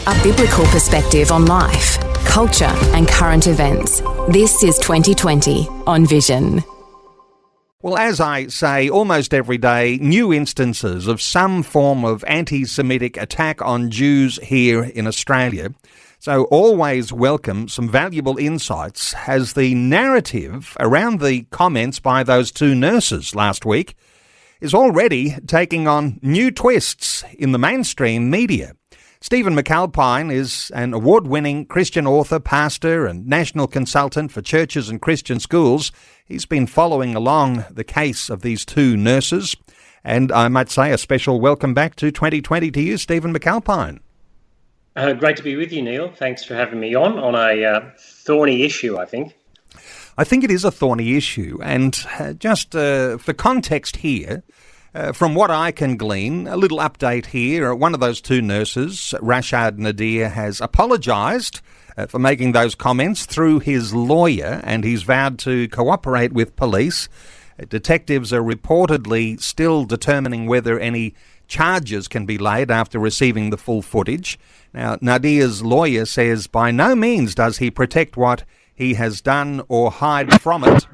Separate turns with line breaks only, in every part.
A biblical perspective on life, culture and current events. This is 2020 on Vision.
Well, as I say, almost every day, new instances of some form of anti-Semitic attack on Jews here in Australia. So always welcome some valuable insights as the narrative around the comments by those two nurses last week is already taking on new twists in the mainstream media. Stephen McAlpine is an award-winning Christian author, pastor and national consultant for churches and Christian schools. He's been following along the case of these two nurses. And I might say a special welcome back to 2020 to you, Stephen McAlpine.
Great to be with you, Neil. Thanks for having me on a thorny issue, I think.
I think it is a thorny issue. And just for context here, from what I can glean, a little update here. One of those two nurses, Rashad Nadir, has apologised for making those comments through his lawyer, and he's vowed to cooperate with police. Detectives are reportedly still determining whether any charges can be laid after receiving the full footage. Now, Nadir's lawyer says by no means does he protect what he has done or hide from it.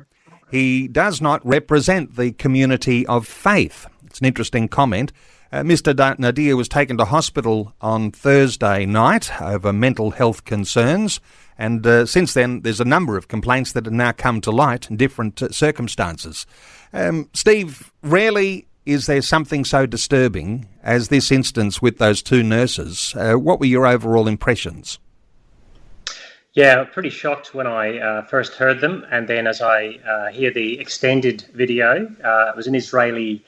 He does not represent the community of faith. It's an interesting comment. Mr. Nadir was taken to hospital on Thursday night over mental health concerns, and since then there's a number of complaints that have now come to light in different circumstances. Steve, rarely is there something so disturbing as this instance with those two nurses. What were your overall impressions?
Yeah, pretty shocked when I first heard them, and then as I hear the extended video, it was an Israeli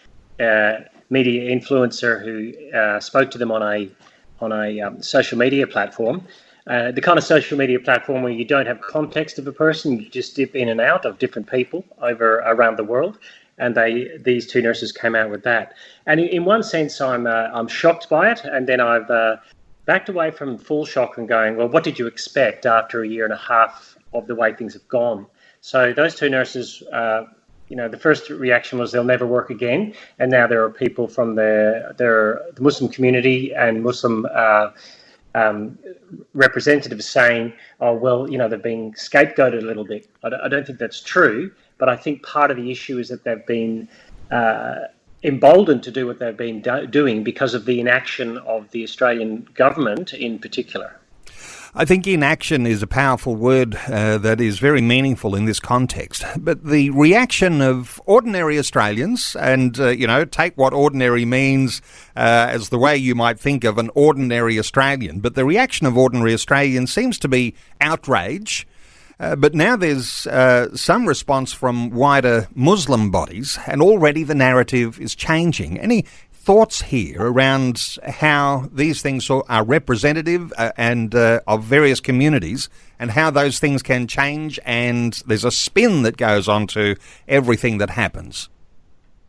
media influencer who spoke to them on a social media platform. The kind of social media platform where you don't have context of a person, you just dip in and out of different people around the world, and these two nurses came out with that. And in one sense, I'm shocked by it, and then I've backed away from full shock and going, well, what did you expect after a year and a half of the way things have gone? So those two nurses, the first reaction was they'll never work again. And now there are people from the Muslim community and Muslim representatives saying, oh, well, they're being scapegoated a little bit. I don't think that's true. But I think part of the issue is that they've been emboldened to do what they've been doing because of the inaction of the Australian government in particular.
I think inaction is a powerful word that is very meaningful in this context. But the reaction of ordinary Australians, and, take what ordinary means as the way you might think of an ordinary Australian, but the reaction of ordinary Australians seems to be outrage. But now there's some response from wider Muslim bodies, and already the narrative is changing. Any thoughts here around how these things are representative and of various communities, and how those things can change, and there's a spin that goes on to everything that happens?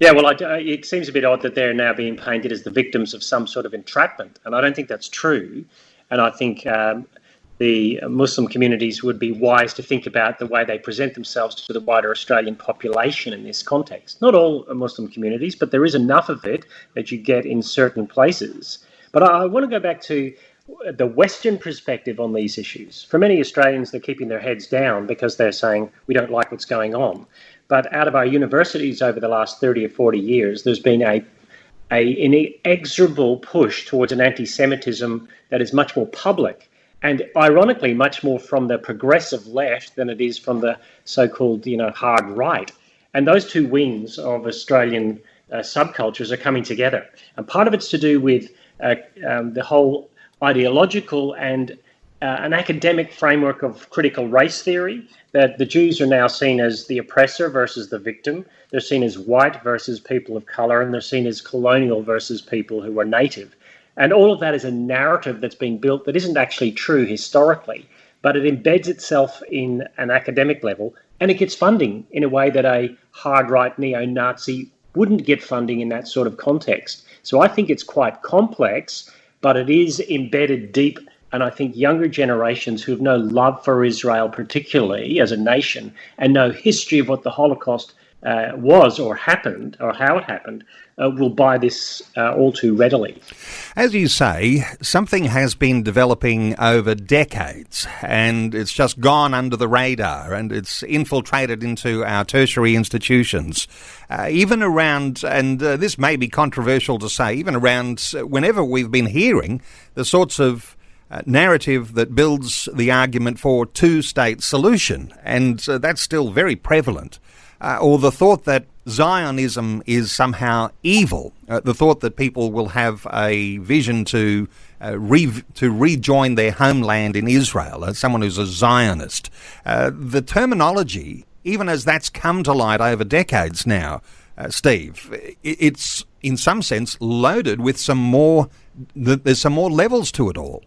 Yeah, well, it seems a bit odd that they're now being painted as the victims of some sort of entrapment, and I don't think that's true. And I think the Muslim communities would be wise to think about the way they present themselves to the wider Australian population in this context. Not all Muslim communities, but there is enough of it that you get in certain places. But I want to go back to the Western perspective on these issues. For many Australians, they're keeping their heads down because they're saying, we don't like what's going on. But out of our universities over the last 30 or 40 years, there's been an inexorable push towards an anti-Semitism that is much more public. And ironically, much more from the progressive left than it is from the so-called, hard right. And those two wings of Australian subcultures are coming together. And part of it's to do with the whole ideological and an academic framework of critical race theory, that the Jews are now seen as the oppressor versus the victim. They're seen as white versus people of colour, and they're seen as colonial versus people who are native. And all of that is a narrative that's being built that isn't actually true historically, but it embeds itself in an academic level, and it gets funding in a way that a hard-right neo-Nazi wouldn't get funding in that sort of context. So I think it's quite complex, but it is embedded deep, and I think younger generations who have no love for Israel particularly as a nation and no history of what the Holocaust was or happened, or how it happened, will buy this all too readily.
As you say, something has been developing over decades, and it's just gone under the radar, and it's infiltrated into our tertiary institutions, even around, and this may be controversial to say, even around whenever we've been hearing the sorts of narrative that builds the argument for two-state solution, and that's still very prevalent. Or the thought that Zionism is somehow evil, the thought that people will have a vision to rejoin their homeland in Israel, as someone who's a Zionist. The terminology, even as that's come to light over decades now, Steve, it's in some sense loaded with some more, there's some more levels to it all.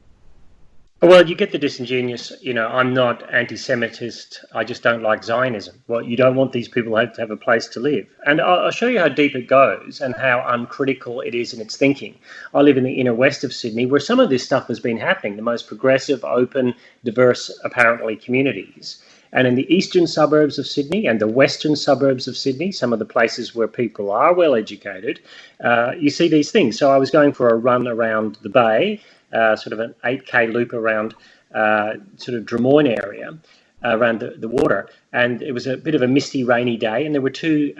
Well, you get the disingenuous, I'm not anti-Semitist, I just don't like Zionism. Well, you don't want these people to have a place to live. And I'll show you how deep it goes and how uncritical it is in its thinking. I live in the inner west of Sydney, where some of this stuff has been happening, the most progressive, open, diverse, apparently, communities. And in the eastern suburbs of Sydney and the western suburbs of Sydney, some of the places where people are well educated, you see these things. So I was going for a run around the bay, sort of an 8K loop around sort of Drummoyne area, around the water. And it was a bit of a misty, rainy day. And there were two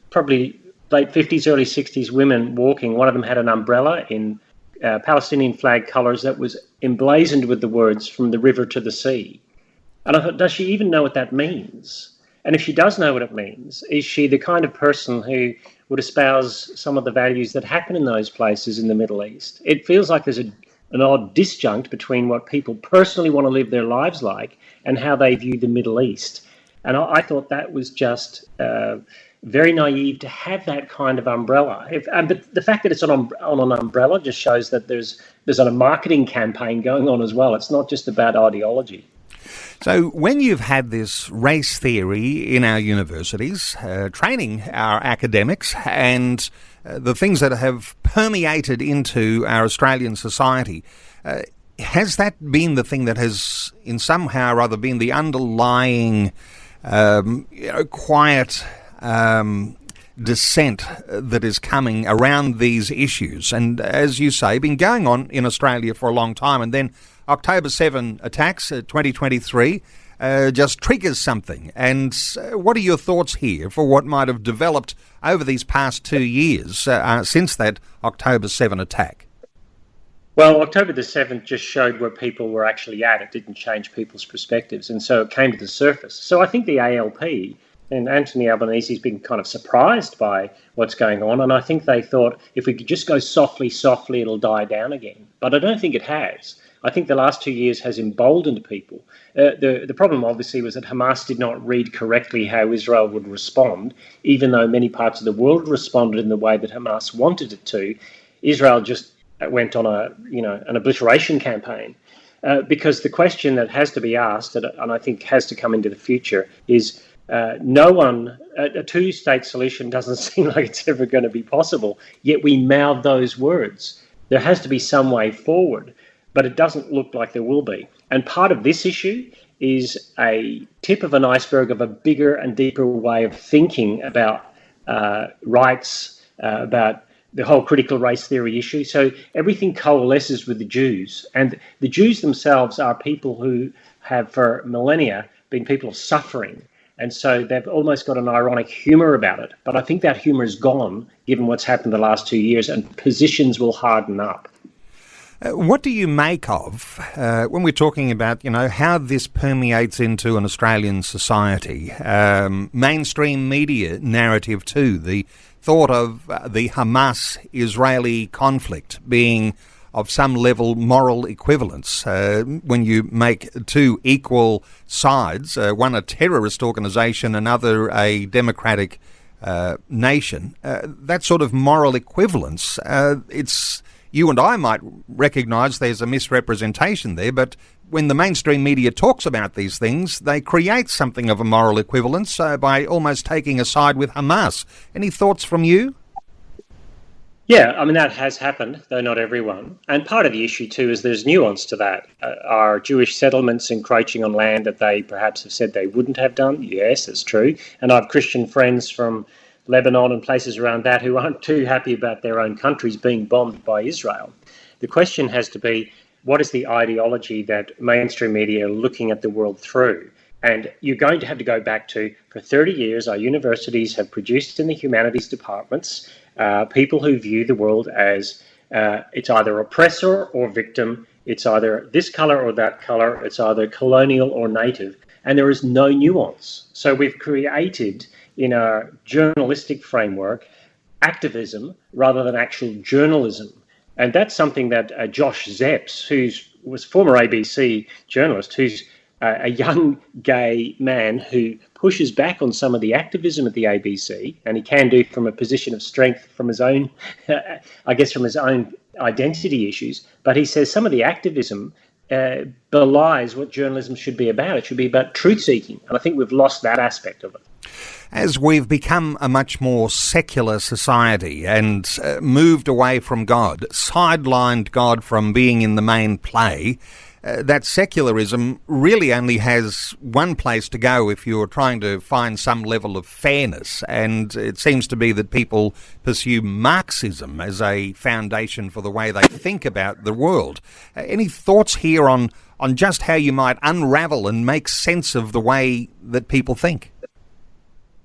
probably late 50s, early 60s women walking. One of them had an umbrella in Palestinian flag colours that was emblazoned with the words, "From the river to the sea." And I thought, does she even know what that means? And if she does know what it means, is she the kind of person who would espouse some of the values that happen in those places in the Middle East? It feels like there's an odd disjunct between what people personally want to live their lives like and how they view the Middle East. And I thought that was just very naive to have that kind of umbrella. But the fact that it's on an umbrella just shows that there's a marketing campaign going on as well. It's not just about ideology.
So when you've had this race theory in our universities, training our academics and the things that have permeated into our Australian society, has that been the thing that has in somehow or other been the underlying quiet dissent that is coming around these issues? And as you say, been going on in Australia for a long time, and then October 7 attacks, 2023, just triggers something. And what are your thoughts here for what might have developed over these past 2 years since that October 7 attack?
Well, October the 7th just showed where people were actually at. It didn't change people's perspectives, and so it came to the surface. So I think the ALP and Anthony Albanese's been kind of surprised by what's going on, and I think they thought if we could just go softly, it'll die down again. But I don't think it has. I think the last 2 years has emboldened people. The problem, obviously, was that Hamas did not read correctly how Israel would respond, even though many parts of the world responded in the way that Hamas wanted it to. Israel just went on an obliteration campaign. Because the question that has to be asked, and I think has to come into the future, is a two-state solution doesn't seem like it's ever going to be possible, yet we mouth those words. There has to be some way forward, but it doesn't look like there will be. And part of this issue is a tip of an iceberg of a bigger and deeper way of thinking about rights, about the whole critical race theory issue. So everything coalesces with the Jews. And the Jews themselves are people who have, for millennia, been people of suffering. And so they've almost got an ironic humour about it. But I think that humour is gone, given what's happened the last 2 years, and positions will harden up.
What do you make of, when we're talking about, how this permeates into an Australian society, mainstream media narrative too, the thought of the Hamas-Israeli conflict being of some level moral equivalence, when you make two equal sides, one a terrorist organisation, another a democratic nation, that sort of moral equivalence, you and I might recognise there's a misrepresentation there, but when the mainstream media talks about these things, they create something of a moral equivalence by almost taking a side with Hamas. Any thoughts from you?
Yeah, I mean, that has happened, though not everyone. And part of the issue, too, is there's nuance to that. Are Jewish settlements encroaching on land that they perhaps have said they wouldn't have done? Yes, that's true. And I have Christian friends from Lebanon and places around that who aren't too happy about their own countries being bombed by Israel. The question has to be, what is the ideology that mainstream media are looking at the world through? And you're going to have to go back to, for 30 years, our universities have produced in the humanities departments people who view the world as it's either oppressor or victim, it's either this colour or that colour, it's either colonial or native, and there is no nuance. So we've created, in our journalistic framework, activism rather than actual journalism. And that's something that Josh Zepps, who was former ABC journalist, who's a young gay man who pushes back on some of the activism at the ABC, and he can do from a position of strength from his own, I guess, from his own identity issues. But he says some of the activism belies what journalism should be about. It should be about truth-seeking, and I think we've lost that aspect of it.
As we've become a much more secular society and moved away from God, sidelined God from being in the main play, that secularism really only has one place to go if you're trying to find some level of fairness, and it seems to be that people pursue Marxism as a foundation for the way they think about the world. Any thoughts here on just how you might unravel and make sense of the way that people think?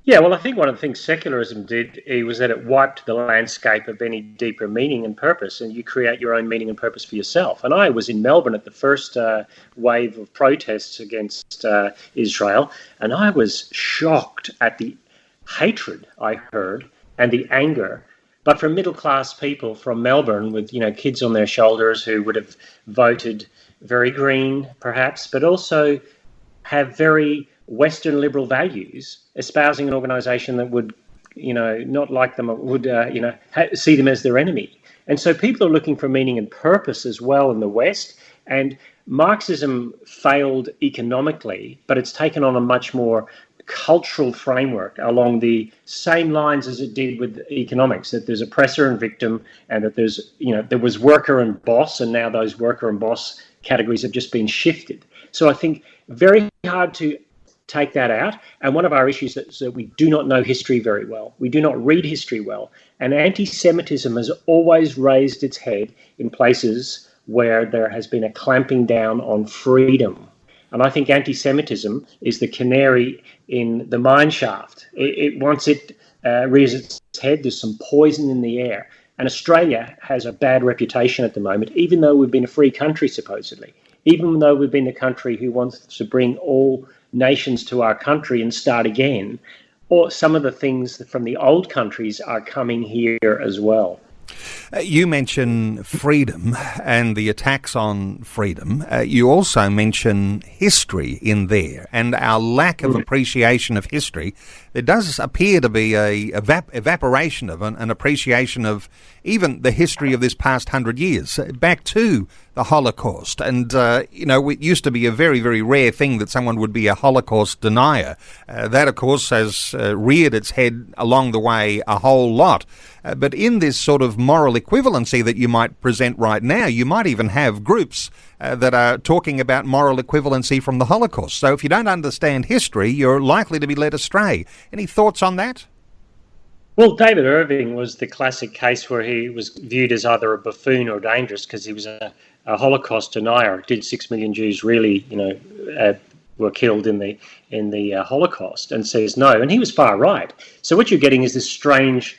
Yeah, well, I think one of the things secularism did was that it wiped the landscape of any deeper meaning and purpose, and you create your own meaning and purpose for yourself. And I was in Melbourne at the first wave of protests against Israel, and I was shocked at the hatred I heard and the anger. But from middle-class people from Melbourne with, kids on their shoulders who would have voted very green, perhaps, but also have very Western liberal values, espousing an organisation that would, not like them, would, see them as their enemy. And so people are looking for meaning and purpose as well in the West. And Marxism failed economically, but it's taken on a much more cultural framework along the same lines as it did with economics, that there's oppressor and victim, and that there's, there was worker and boss, and now those worker and boss categories have just been shifted. So I think very hard to take that out. And one of our issues is that we do not know history very well. We do not read history well. And anti-Semitism has always raised its head in places where there has been a clamping down on freedom. And I think anti-Semitism is the canary in the mine shaft. Once it rears its head, there's some poison in the air. And Australia has a bad reputation at the moment, even though we've been a free country, supposedly. Even though we've been the country who wants to bring all nations to our country and start again, or some of the things from the old countries are coming here as well.
You mention freedom and the attacks on freedom. You also mention history in there and our lack of appreciation of history. There does appear to be a evaporation of an appreciation of even the history of this past 100 years, back to the Holocaust. And, it used to be a very, very rare thing that someone would be a Holocaust denier. That, of course, has reared its head along the way a whole lot. But in this sort of moral equivalency that you might present right now, you might even have groups that are talking about moral equivalency from the Holocaust. So if you don't understand history, you're likely to be led astray. Any thoughts on that?
Well, David Irving was the classic case where he was viewed as either a buffoon or dangerous because he was a Holocaust denier. Did 6 million Jews really, were killed in the Holocaust? And says no. And he was far right. So what you're getting is this strange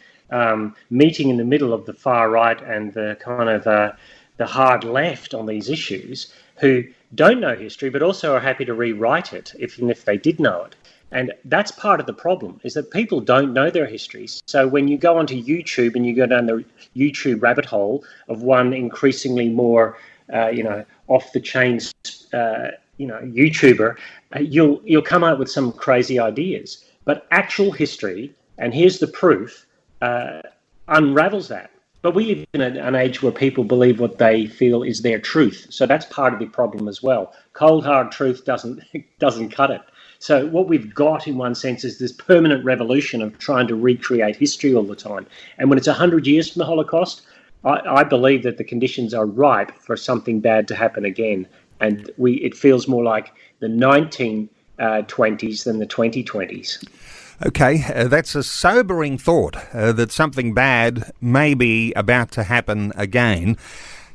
meeting in the middle of the far right and the kind of the hard left on these issues, who don't know history but also are happy to rewrite it, even if they did know it. And that's part of the problem, is that people don't know their histories. So when you go onto YouTube and you go down the YouTube rabbit hole of one increasingly more, off the chains, YouTuber, you'll come out with some crazy ideas. But actual history, and here's the proof, unravels that. But we live in an age where people believe what they feel is their truth. So that's part of the problem as well. Cold hard truth doesn't cut it. So what we've got in one sense is this permanent revolution of trying to recreate history all the time. And when it's 100 years from the Holocaust, I believe that the conditions are ripe for something bad to happen again. And it feels more like the 1920s than the 2020s.
Okay, that's a sobering thought, that something bad may be about to happen again.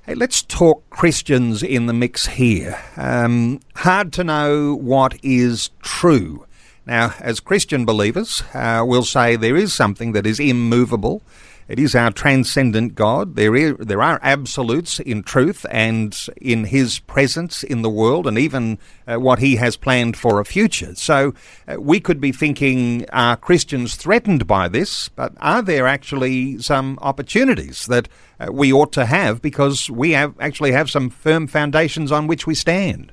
Hey, let's talk Christians in the mix here. Hard to know what is true. Now, as Christian believers, we'll say there is something that is immovable. It is our transcendent God. There are absolutes in truth and in his presence in the world, and even what he has planned for a future. So we could be thinking, are Christians threatened by this? But are there actually some opportunities that we ought to have, because we actually have some firm foundations on which we stand?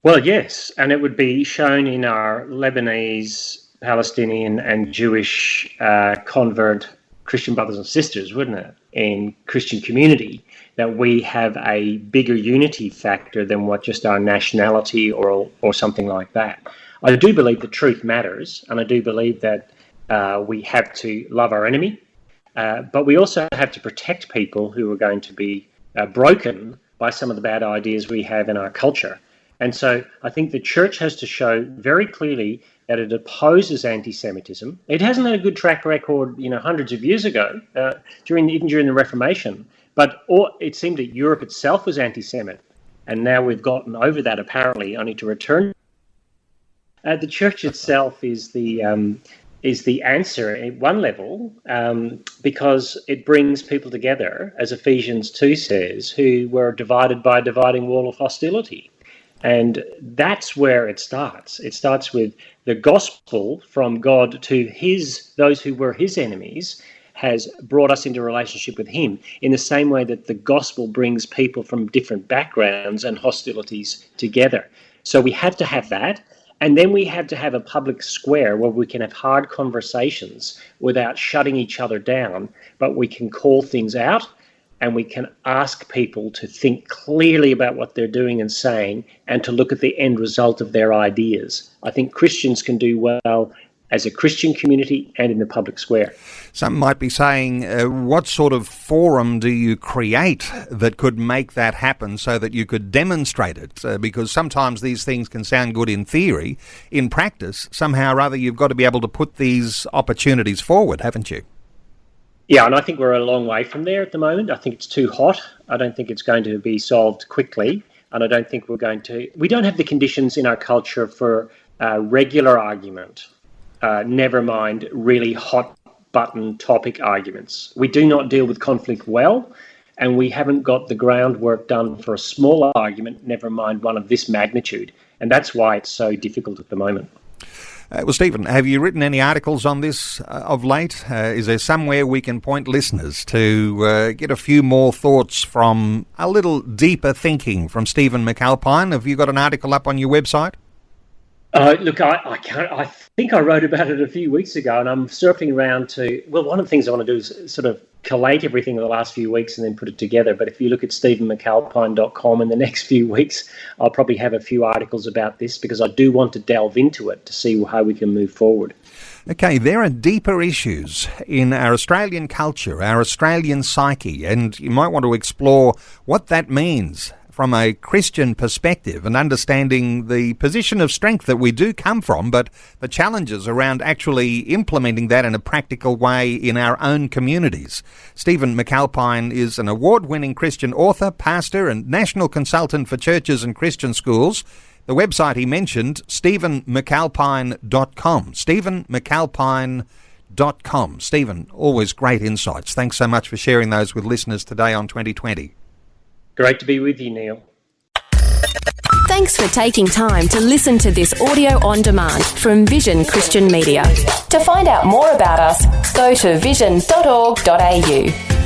Well, yes, and it would be shown in our Lebanese, Palestinian and Jewish convert Christian brothers and sisters, wouldn't it, in Christian community, that we have a bigger unity factor than what just our nationality or something like that. I do believe that truth matters, and I do believe that we have to love our enemy, but we also have to protect people who are going to be broken by some of the bad ideas we have in our culture. And so I think the church has to show very clearly that it opposes anti-Semitism. It hasn't had a good track record, hundreds of years ago, during the Reformation. But it seemed that Europe itself was anti-Semite, and now we've gotten over that, apparently, only to return. The church itself is the answer at one level, because it brings people together, as Ephesians 2 says, who were divided by a dividing wall of hostility. And that's where it starts. It starts with the gospel from God to those who were his enemies, has brought us into relationship with him, in the same way that the gospel brings people from different backgrounds and hostilities together. So we have to have that. And then we have to have a public square where we can have hard conversations without shutting each other down, but we can call things out. And we can ask people to think clearly about what they're doing and saying, and to look at the end result of their ideas. I think Christians can do well as a Christian community and in the public square.
Some might be saying, what sort of forum do you create that could make that happen so that you could demonstrate it? Because sometimes these things can sound good in theory. In practice, somehow or other, you've got to be able to put these opportunities forward, haven't you?
Yeah, and I think we're a long way from there at the moment. I think it's too hot. I don't think it's going to be solved quickly. And I don't think we don't have the conditions in our culture for regular argument, never mind really hot button topic arguments. We do not deal with conflict well, and we haven't got the groundwork done for a small argument, never mind one of this magnitude. And that's why it's so difficult at the moment.
Well, Stephen, have you written any articles on this of late? Is there somewhere we can point listeners to get a few more thoughts from a little deeper thinking from Stephen McAlpine? Have you got an article up on your website?
Look, I can't. I think I wrote about it a few weeks ago, and I'm surfing around one of the things I want to do is sort of collate everything in the last few weeks and then put it together. But if you look at stephenmcalpine.com in the next few weeks, I'll probably have a few articles about this, because I do want to delve into it to see how we can move forward.
Okay, there are deeper issues in our Australian culture, our Australian psyche, and you might want to explore what that means from a Christian perspective, and understanding the position of strength that we do come from, but the challenges around actually implementing that in a practical way in our own communities. Stephen McAlpine is an award-winning Christian author, pastor, and national consultant for churches and Christian schools. The website he mentioned, stephenmcalpine.com. stephenmcalpine.com. Stephen, always great insights. Thanks so much for sharing those with listeners today on 2020.
Great to be with you, Neil.
Thanks for taking time to listen to this audio on demand from Vision Christian Media. To find out more about us, go to vision.org.au.